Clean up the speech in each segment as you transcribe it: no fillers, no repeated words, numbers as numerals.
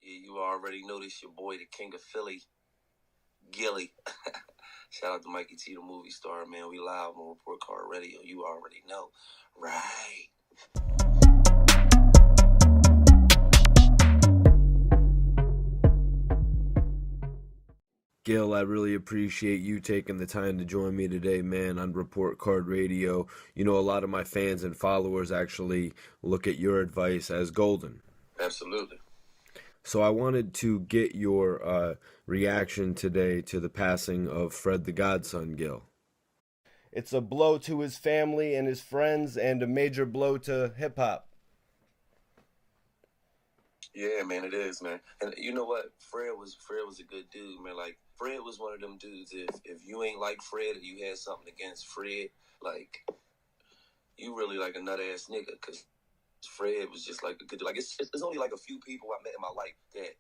Yeah, you already know this, your boy, the king of Philly, Gilly. Shout out to Mikey T, the movie star, man. We live on Report Card Radio. You already know. Right. Gil, I really appreciate you taking the time to join me today, man, on Report Card Radio. You know, a lot of my fans and followers actually look at your advice as golden. Absolutely. So I wanted to get your reaction today to the passing of Fred the Godson, Gil. It's a blow to his family and his friends and a major blow to hip-hop. Yeah, man, it is, man. And you know what? Fred was a good dude, man. Like, Fred was one of them dudes. If you ain't like Fred or you had something against Fred, like, you really like a nut ass nigga. Cause Fred was just like a good dude. Like, it's only like a few people I met in my life that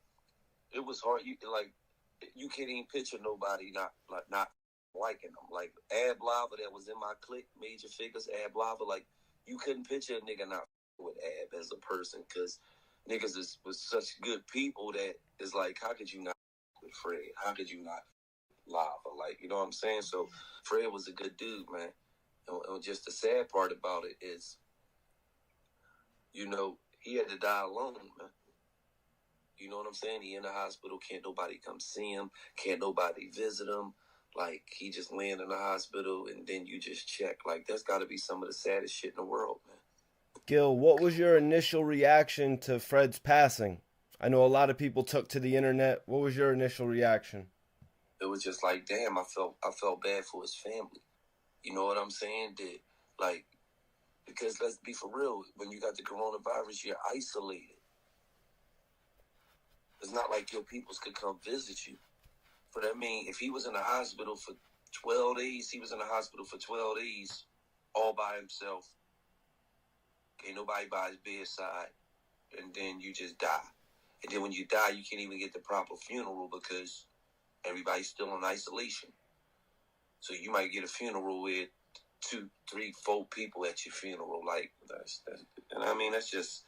it was hard. You can't even picture nobody not liking them. Like Ab Lava that was in my clique, Major Figures. Ab Lava, like you couldn't picture a nigga not with Ab as a person because niggas was such good people that it's like, how could you not with Fred? How could you not Lava? Like, you know what I'm saying? So Fred was a good dude, man. And just the sad part about it is, you know, he had to die alone, man. You know what I'm saying? He in the hospital. Can't nobody come see him. Can't nobody visit him. Like, he just laying in the hospital, and then you just check. Like, that's got to be some of the saddest shit in the world, man. Gil, what was your initial reaction to Fred's passing? I know a lot of people took to the internet. What was your initial reaction? It was just like, damn, I felt bad for his family. You know what I'm saying? Because let's be for real, when you got the coronavirus, you're isolated. It's not like your peoples could come visit you. But I mean, if he was in the hospital for 12 days, he was in the hospital for 12 days all by himself. Ain't nobody by his bedside. And then you just die. And then when you die, you can't even get the proper funeral because everybody's still in isolation. So you might get a funeral with 2, 3, 4 people at your funeral. Like, and I mean, that's just...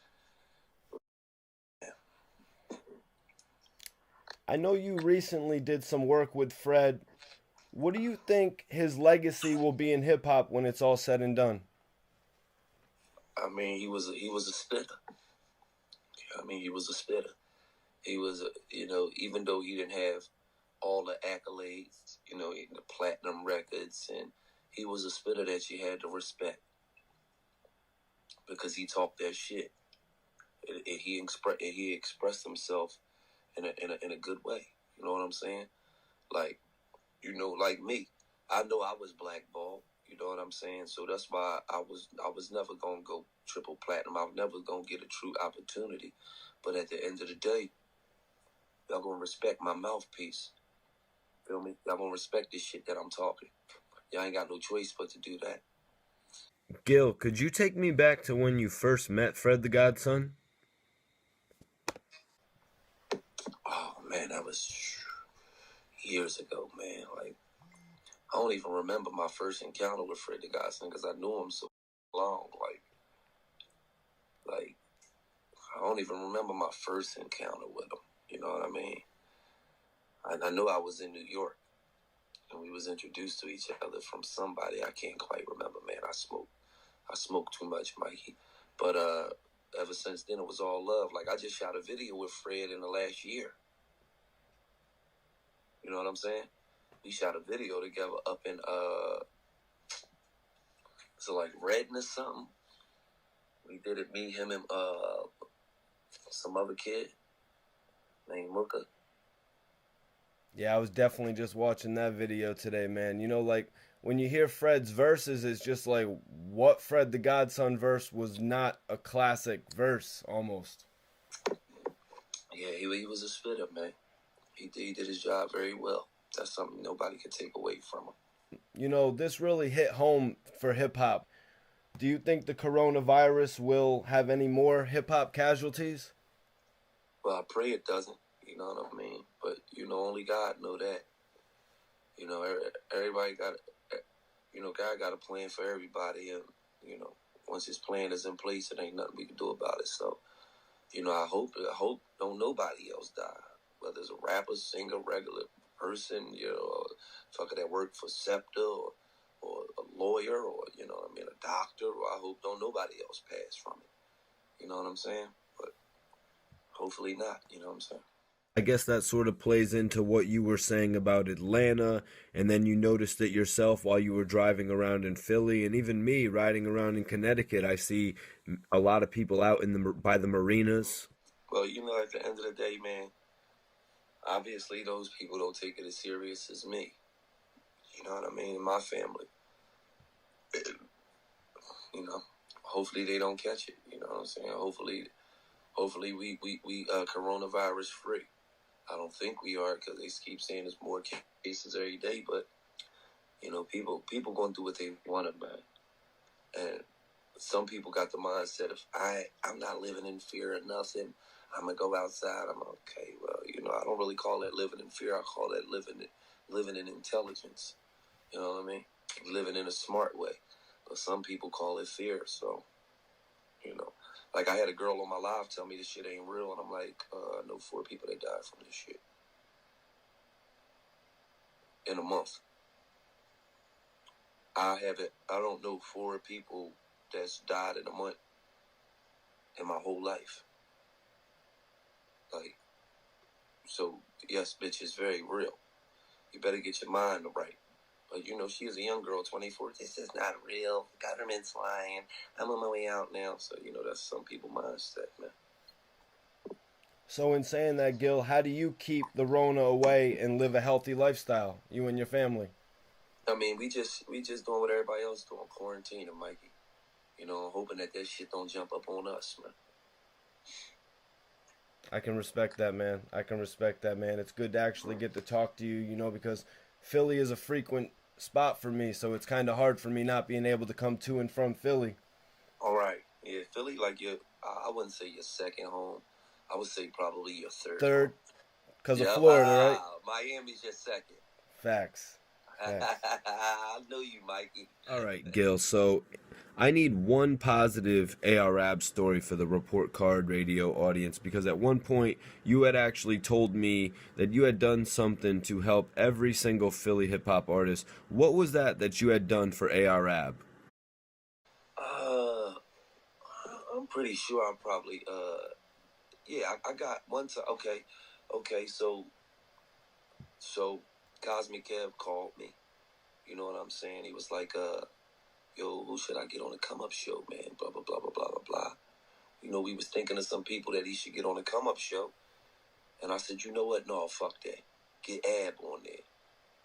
I know you recently did some work with Fred. What do you think his legacy will be in hip-hop when it's all said and done? I mean, he was a spitter. I mean, he was a spitter. He was, even though he didn't have all the accolades, the platinum records, and he was a spitter that you had to respect because he talked that shit. And he expressed himself in a good way. You know what I'm saying? Like, like me, I know I was blackballed. You know what I'm saying? So that's why I was never gonna go triple platinum. I was never gonna get a true opportunity. But at the end of the day, y'all gonna respect my mouthpiece. Feel me? Y'all gonna respect this shit that I'm talking. Y'all ain't got no choice but to do that. Gil, could you take me back to when you first met Fred the Godson? Oh man, that was years ago, man. Like, I don't even remember my first encounter with Fred the Godson because I knew him so long. Like I don't even remember my first encounter with him. You know what I mean? I know I was in New York and we was introduced to each other from somebody. I can't quite remember, man. I smoked too much, Mikey. But ever since then, it was all love. Like, I just shot a video with Fred in the last year. You know what I'm saying? We shot a video together up in, like Redden or something. We did it, me, him, and some other kid named Mooka. Yeah, I was definitely just watching that video today, man. Like, when you hear Fred's verses, it's just like, what Fred the Godson verse was not a classic verse, almost. Yeah, he was a spitter, man. He did his job very well. That's something nobody can take away from him. This really hit home for hip-hop. Do you think the coronavirus will have any more hip-hop casualties? Well, I pray it doesn't. You know what I mean? But, only God know that. Everybody got, God got a plan for everybody. And, once his plan is in place, it ain't nothing we can do about it. So, I hope don't nobody else die. Whether it's a rapper, singer, regular person, fucker that work for SEPTA or a lawyer or, a doctor. Or I hope don't nobody else pass from it. You know what I'm saying? But hopefully not. You know what I'm saying? I guess that sort of plays into what you were saying about Atlanta, and then you noticed it yourself while you were driving around in Philly, and even me riding around in Connecticut. I see a lot of people out in the by the marinas. Well, at the end of the day, man, obviously those people don't take it as serious as me. You know what I mean? My family. Hopefully they don't catch it. You know what I'm saying? Hopefully we coronavirus free. I don't think we are because they keep saying there's more cases every day. But people going to do what they want to, man. And some people got the mindset of I'm not living in fear of nothing. I'm gonna go outside. I'm okay. Well, I don't really call that living in fear. I call that living in intelligence. You know what I mean? Living in a smart way. But some people call it fear. So, like I had a girl on my live tell me this shit ain't real, and I'm like, I know 4 people that died from this shit in a month. I don't know 4 people that's died in a month in my whole life. Like, so yes, bitch, it's very real. You better get your mind right. But she is a young girl, 24. This is not real. The government's lying. I'm on my way out now. So that's some people's mindset, man. So in saying that, Gil, how do you keep the Rona away and live a healthy lifestyle, you and your family? I mean, we just doing what everybody else doing, quarantining, Mikey. Hoping that shit don't jump up on us, man. I can respect that, man. It's good to actually get to talk to you, because Philly is a frequent spot for me, so it's kind of hard for me not being able to come to and from Philly. All right. Yeah, Philly, like I wouldn't say your second home. I would say probably your third. Because of Florida, right? Miami's your second. Facts. I know you, Mikey. All right, Gil. So I need one positive ARAB story for the Report Card Radio audience, because at one point you had actually told me that you had done something to help every single Philly hip hop artist. What was that you had done for ARAB? I'm pretty sure I'm probably I got one time. Okay, so Cosmic Kev called me. You know what I'm saying? He was like, yo, who should I get on the Come Up show, man? Blah, blah, blah, blah, blah, blah, blah. We was thinking of some people that he should get on the Come Up show. And I said, you know what? No, fuck that. Get Ab on there.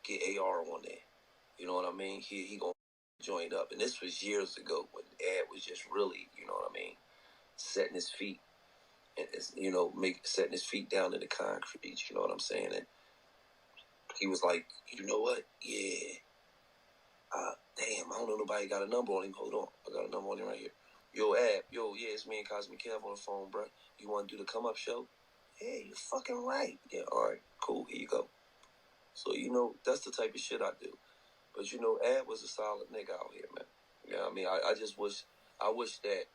Get AR on there. You know what I mean? He gonna join up. And this was years ago when Ab was just really, you know what I mean, setting his feet. And, setting his feet down in the concrete. You know what I'm saying? And he was like, you know what? Yeah. Damn, I don't know nobody got a number on him. Hold on. I got a number on him right here. Yo, Ab. Yo, yeah, it's me and Cosmic Kev on the phone, bro. You want to do the Come Up show? Yeah, you're fucking right. Yeah, all right. Cool. Here you go. So, that's the type of shit I do. But, Ab was a solid nigga out here, man. You know what I mean? I just wish that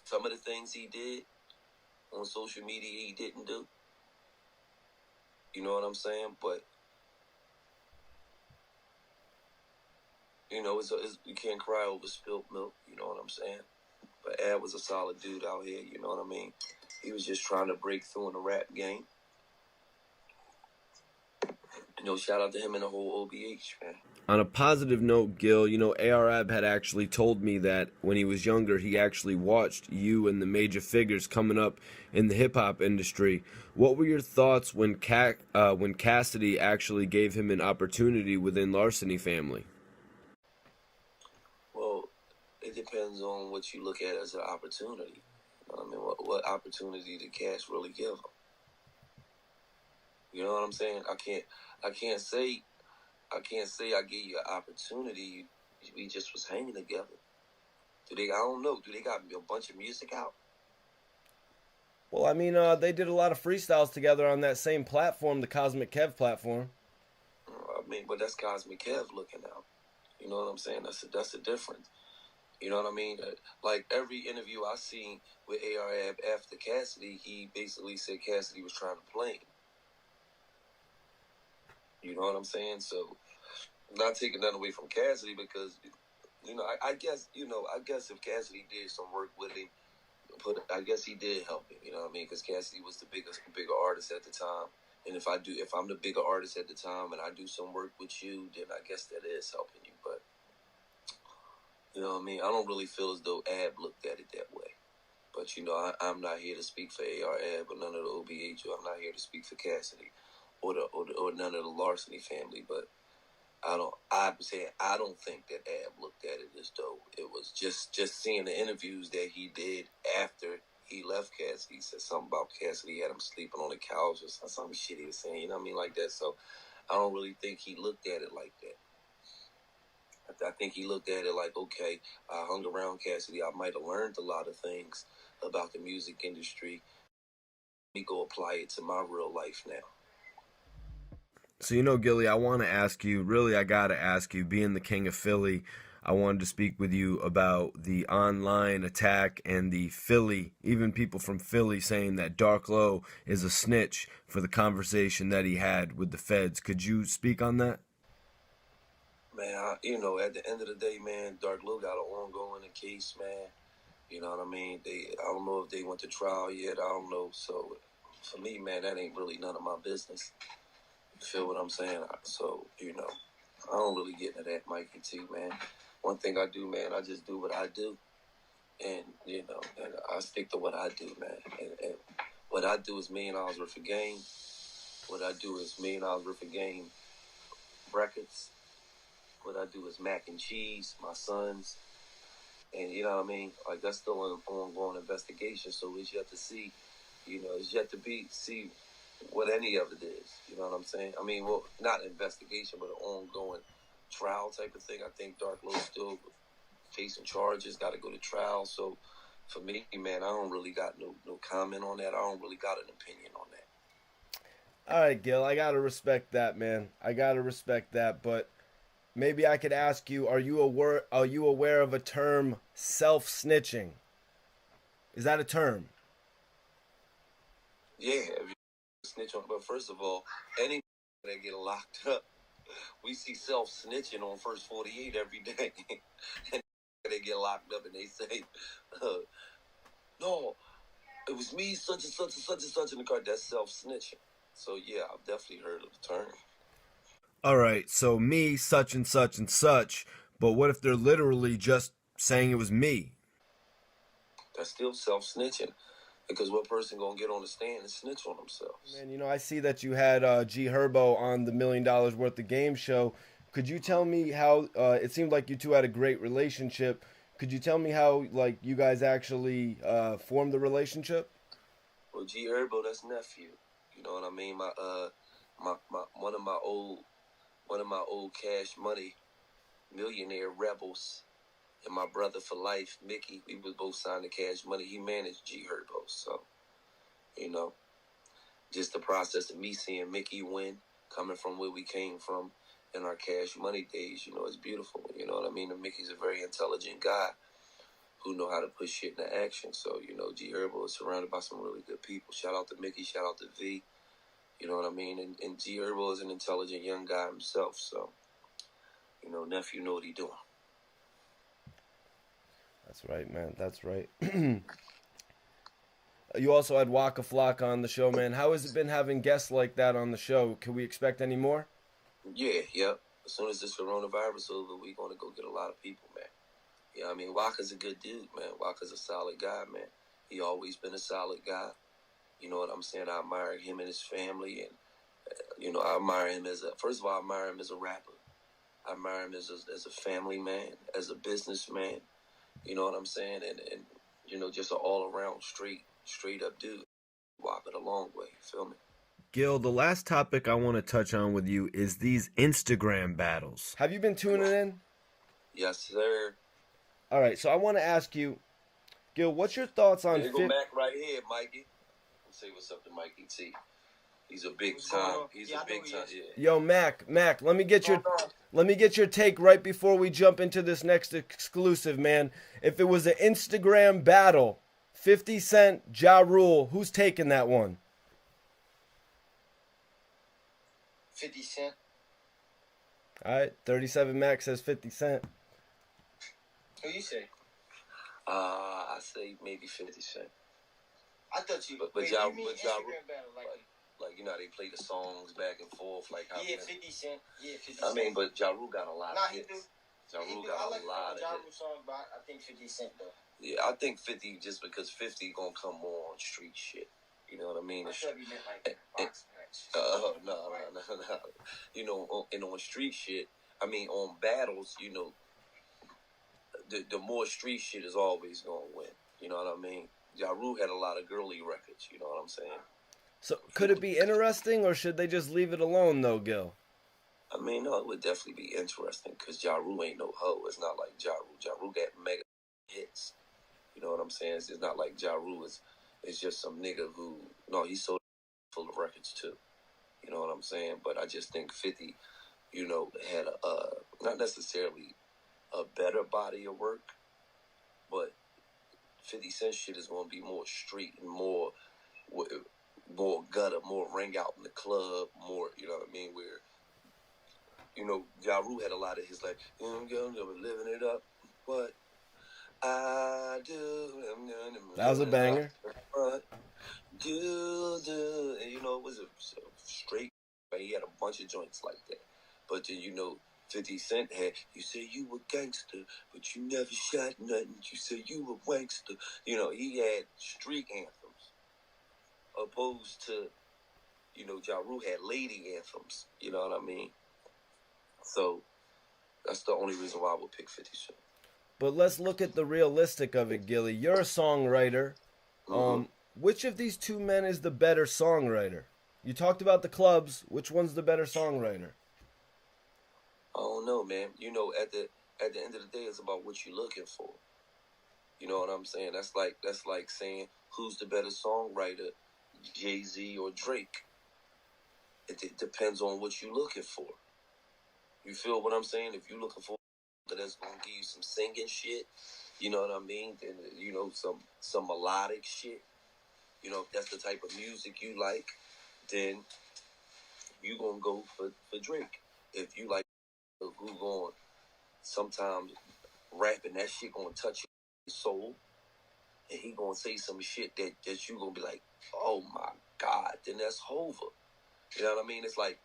some of the things he did on social media he didn't do. You know what I'm saying? But, you can't cry over spilled milk. You know what I'm saying? But Ab was a solid dude out here. You know what I mean? He was just trying to break through in the rap game. Shout out to him and the whole OBH, man. On a positive note, Gil, ARAB had actually told me that when he was younger, he actually watched you and the major figures coming up in the hip-hop industry. What were your thoughts when Cassidy actually gave him an opportunity within Larceny Family? Well, it depends on what you look at as an opportunity. I mean, what opportunity did Cass really give him? You know what I'm saying? I can't say I gave you an opportunity. We just was hanging together. I don't know. Do they got a bunch of music out? Well, I mean, they did a lot of freestyles together on that same platform, the Cosmic Kev platform. But that's Cosmic Kev looking out. You know what I'm saying? That's a difference. You know what I mean? Like every interview I seen with AR after Cassidy, he basically said Cassidy was trying to play him. You know what I'm saying? So, not taking nothing away from Cassidy because, you know, I guess if Cassidy did some work with him, I guess he did help him. You know what I mean? Because Cassidy was the bigger artist at the time. And if I'm the bigger artist at the time and I do some work with you, then I guess that is helping you. But you know what I mean? I don't really feel as though Ab looked at it that way. But you know, I'm not here to speak for AR Ab or none of the OBHU. I'm not here to speak for Cassidy or none of the Larceny family. But I'm saying I don't think that Ab looked at it as though it was just seeing the interviews that he did after he left Cassidy. He said something about Cassidy had him sleeping on the couch or some shit he was saying. You know what I mean? Like that. So I don't really think he looked at it like that. I think he looked at it like, okay, I hung around Cassidy. I might have learned a lot of things about the music industry. Let me go apply it to my real life now. So, you know, Gilly, I want to ask you, really, I got to ask you, being the king of Philly, I wanted to speak with you about the online attack and the Philly, even people from Philly saying that Dark Low is a snitch for the conversation that he had with the feds. Could you speak on that? Man, at the end of the day, man, Dark Low got an ongoing case, man. You know what I mean? I don't know if they went to trial yet. I don't know. So, for me, man, that ain't really none of my business. You feel what I'm saying? So, you know, I don't really get into that, Mikey T, man. One thing I do, man, I just do what I do. And, you know, and I stick to what I do, man. And what I do is $1 million worth of game. What I do is $1 million worth of game records. What I do is mac and cheese, my sons. And you know what I mean? Like, that's still an ongoing investigation. So it's yet to see, it's yet to see what any of it is. You know what I'm saying? I mean, well, not investigation, but an ongoing trial type of thing. I think Dark Low still facing charges, got to go to trial. So for me, man, I don't really got no comment on that. I don't really got an opinion on that. All right, Gil, I got to respect that, man. I got to respect that, but maybe I could ask you, are you aware of a term, self-snitching? Is that a term? Yeah, if you snitch on, but first of all, any that get locked up, we see self-snitching on First 48 every day. And they get locked up and they say, no, it was me, such and such and such and such in the car. That's self-snitching. So yeah, I've definitely heard of the term. All right, so me, such and such and such, but what if they're literally just saying it was me? That's still self-snitching. Because what person gonna get on the stand and snitch on themselves? Man, you know, I see that you had G Herbo on the $1 Million Worth of Game show. Could you tell me how, it seemed like you two had a great relationship. Could you tell me how, like, you guys actually formed the relationship? Well, G Herbo, that's nephew. You know what I mean? One of my old Cash Money millionaire rebels, and my brother for life, Mickey, we was both signed to Cash Money. He managed G Herbo. So, you know, just the process of me seeing Mickey win, coming from where we came from in our Cash Money days, it's beautiful. You know what I mean? And Mickey's a very intelligent guy who know how to put shit into action. So, G Herbo is surrounded by some really good people. Shout out to Mickey, shout out to V. You know what I mean? And G Herbo is an intelligent young guy himself. So, nephew know what he doing. That's right, man. That's right. You also had Waka Flocka on the show, man. How has it been having guests like that on the show? Can we expect any more? Yeah, yep. As soon as this coronavirus over, we gonna go get a lot of people, man. Yeah, I mean, Waka's a good dude, man. Waka's a solid guy, man. He always been a solid guy. You know what I'm saying? I admire him and his family, and I admire him first of all, I admire him as a rapper. I admire him as a family man, as a businessman. You know what I'm saying? And just an all around straight up dude. Walk it a long way. You feel me? Gil, the last topic I want to touch on with you is these Instagram battles. Have you been tuning in? Yes, sir. All right, so I want to ask you, Gil, what's your thoughts on... Here go Mac right here, Mikey. Say what's up to Mikey T. He's a big time. He's a big time. Yeah. Yo, Mac, let me get your take right before we jump into this next exclusive, man. If it was an Instagram battle, 50 Cent, Ja Rule, who's taking that one? 50 Cent. All right, 37 Mac says 50 Cent. Who you say? I say maybe 50 Cent. I thought you. But Ja Rule, battle, like you know, they play the songs back and forth, like how. Yeah, 50 Cent. Yeah, 50 Cent. I mean, but Ja Rule got a lot of hits. Ja Rule got a lot of Ja hits. Rule songs, but I think 50 Cent though. Yeah, I think 50 just because 50 gonna come more on street shit. You know what I mean? I thought you meant like box match. No. You know, and on street shit, I mean, on battles, you know, the more street shit is always gonna win. You know what I mean? Ja Rule had a lot of girly records. You know what I'm saying? So could it be interesting, or should they just leave it alone, though, Gil? I mean, no, it would definitely be interesting because Ja Rule ain't no hoe. It's not like Ja Rule. Ja Rule got mega hits. You know what I'm saying? It's not like Ja Rule is just some nigga who, no, he's so full of records too. You know what I'm saying? But I just think 50, you know, had not necessarily a better body of work, but 50 Cent shit is going to be more street and more gutter, more ring out in the club, more, you know what I mean, where, you know, Ja Rule had a lot of his, like, I'm living it up, what I do. That was a banger. What do, and, you know, it was a straight, he had a bunch of joints like that. But then, you know, 50 Cent had, you say you were gangster, but you never shot nothing. You say you were wankster. You know, he had street anthems. Opposed to, you know, Ja Rule had lady anthems. You know what I mean? So, that's the only reason why I would pick 50 Cent. But let's look at the realistic of it, Gilly. You're a songwriter. Mm-hmm. Which of these two men is the better songwriter? You talked about the clubs. Which one's the better songwriter? I don't know, man. You know, at the end of the day, it's about what you're looking for. You know what I'm saying? That's like saying who's the better songwriter, Jay-Z or Drake. It depends on what you're looking for. You feel what I'm saying? If you're looking for that's gonna give you some singing shit, you know what I mean? Then, you know, some melodic shit. You know, if that's the type of music you like, then you gonna go for Drake. If you like who going sometimes rapping, that shit gonna touch your soul, and he gonna say some shit that you gonna be like, oh my God, then that's Hova. You know what I mean? It's like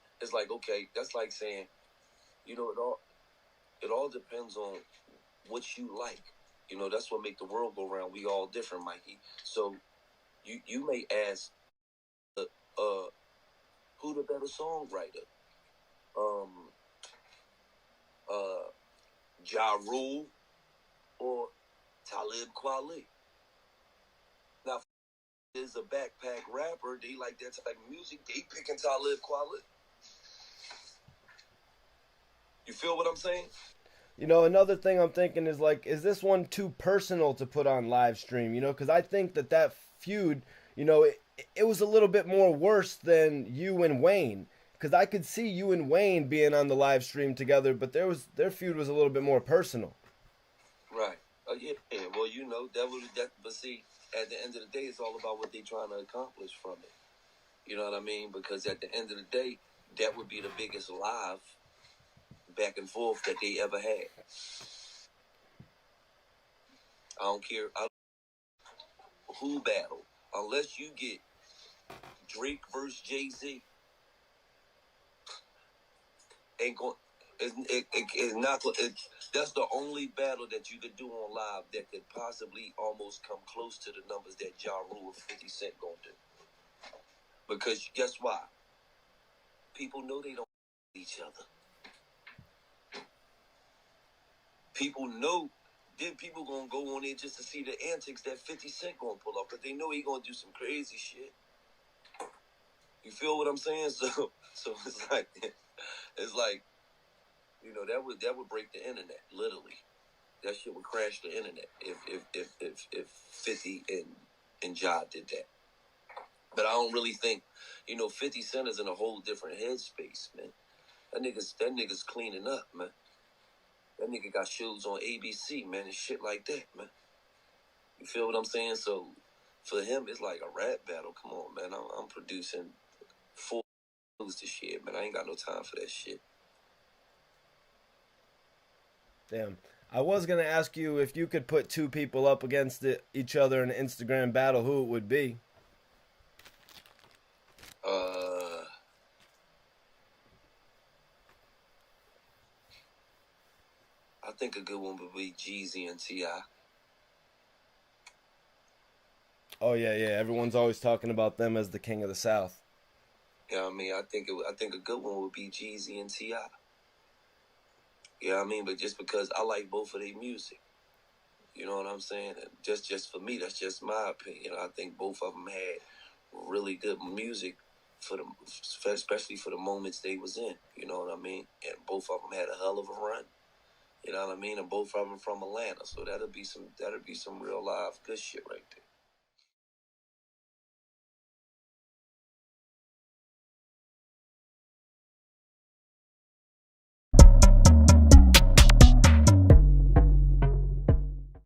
okay, that's like saying, you know, it all depends on what you like. You know, that's what make the world go round. We all different, Mikey. So you may ask, who the better songwriter? Ja Rule or Talib Kweli? Now, is a backpack rapper. They like that type of music. They picking Talib Kweli. You feel what I'm saying? You know, another thing I'm thinking is, like, is this one too personal to put on live stream? You know, because I think that feud, you know, it was a little bit more worse than you and Wayne. Because I could see you and Wayne being on the live stream together, but their feud was a little bit more personal. Right. Yeah. Well, you know, but see, at the end of the day, it's all about what they're trying to accomplish from it. You know what I mean? Because at the end of the day, that would be the biggest live back and forth that they ever had. I don't care who battle, unless you get Drake versus Jay-Z. Ain't going. It's not. That's the only battle that you could do on live that could possibly almost come close to the numbers that Ja Rule and 50 Cent gonna do. Because guess why? People know they don't each other. People know. Then people gonna go on there just to see the antics that 50 Cent gonna pull off, because they know he gonna do some crazy shit. You feel what I'm saying? So it's like, you know, that would break the internet, literally. That shit would crash the internet if 50 and Ja did that. But I don't really think, 50 Cent is in a whole different headspace, man. That nigga's cleaning up, man. That nigga got shows on ABC, man, and shit like that, man. You feel what I'm saying? So for him, it's like a rap battle. Come on, man. I'm producing 4 shows this year, man. I ain't got no time for that shit. Damn. I was going to ask you if you could put 2 people up against each other in an Instagram battle, who it would be. I think a good one would be Jeezy and T.I. Oh, yeah. Everyone's always talking about them as the king of the South. You know what I mean? I think a good one would be Jeezy and T.I. You know what I mean? But just because I like both of their music. You know what I'm saying? And just for me, that's just my opinion. I think both of them had really good music especially for the moments they was in. You know what I mean? And both of them had a hell of a run. You know what I mean? And both of them from Atlanta, so that'll be some real live good shit right there.